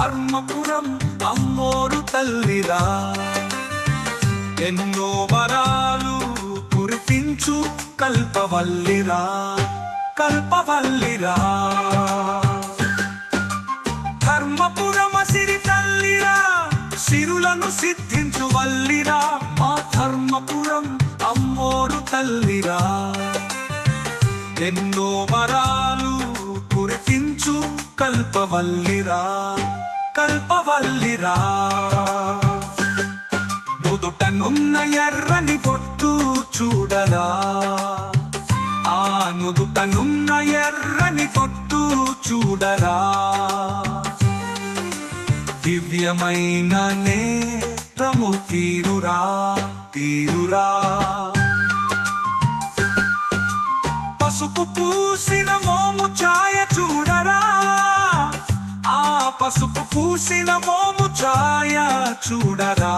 ధర్మపురం అమ్మోరు తల్లిరా, ఎన్నో వరాలు కురిపించు కల్పవల్లిరా, కల్పవల్లిరా. ధర్మపురమ సిరి తల్లిరా, సిరులను సిద్ధించు వల్లిరా, మా ధర్మపురం అమ్మోరు తల్లిరా, ఎన్నో వరాలు కురిపించు కల్పవల్లిరా, కల్పవల్లిరా. నుదుటనున్న ఎర్రని బొట్టు చూడరా, ఆ నుదుటనున్న ఎర్రని బొట్టు చూడరా, దివ్యమైన నేత్రము తీరురా, తీరురా. పసుపు పూసిన మోము ఛాయ చూడరా, ఆ పసుపు పూసిన మోము ఛాయ చూడరా,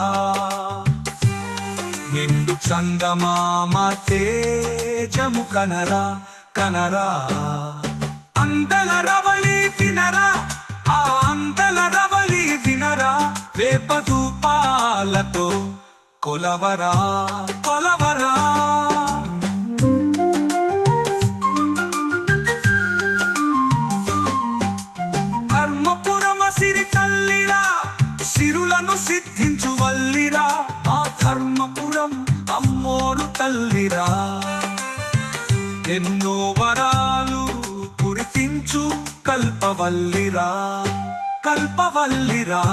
నిండు చందమామ తేజము కనరా, కనరా. అందల రవళి వినరా, ఆ అందల రవళి వినరా, వేపధూపాలతో కొలవరా, కొలవరా. ధర్మపురమ సిరి తల్లిరా, సిరులను సిద్ధించు వల్లిరా, ఆ ధర్మపురం అమ్మోరు తల్లిరా, ఎన్నో వరాలు కురిపించు కల్పవల్లిరా, కల్పవల్లిరా.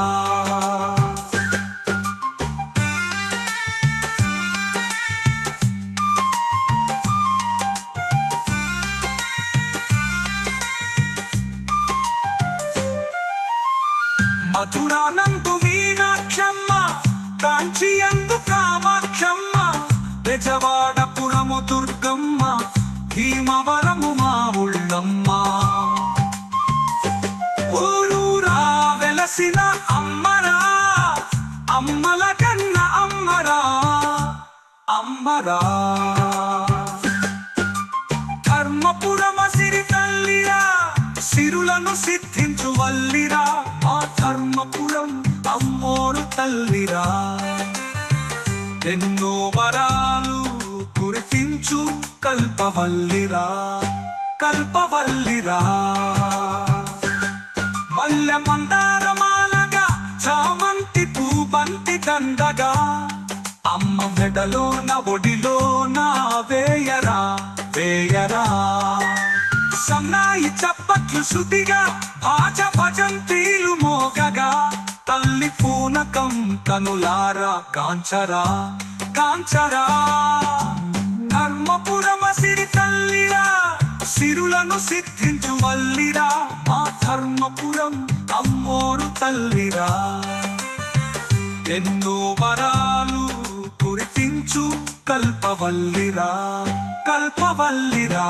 మధురానందు మీనాక్షమ్మ, కాంచియందు కామాక్షమ్మ, బెజవాడపురము దుర్గమ్మ, భీమవరము మా ఉళ్ళమ్మ. ఊరూరా వెలసిన అమ్మరా, అమ్మల కన్న అమ్మరా, అమ్మరా. ధర్మపురమ సిరి తల్లిరా, సిరులను సిద్ధించు వల్లిరా, ఆ ధర్మపురం అమ్మోరు తల్లిరా, ఎన్నో వరాలు కురిపించు కల్పవల్లిరా, కల్పవల్లిరా. మల్లె మందారమాలగా, చామంతి పూబంతి దండగా, అమ్మ మెడలోన ఒడిలోన వేయరా, వేయరా. సన్నాయి చప్పట్లు శృతిగా, భాజ భజంతీలు మోగగా, తల్లి పూనకం కనులారా కాంచరా, కాంచరా. ధర్మపురమ సిరి తల్లిరా, సిరులను సిద్ధించు వల్లిరా, మా ధర్మపురం అమ్మోరు తల్లిరా, ఎన్నో వరాలు కురిపించు కల్పవల్లిరా, కల్పవల్లిరా.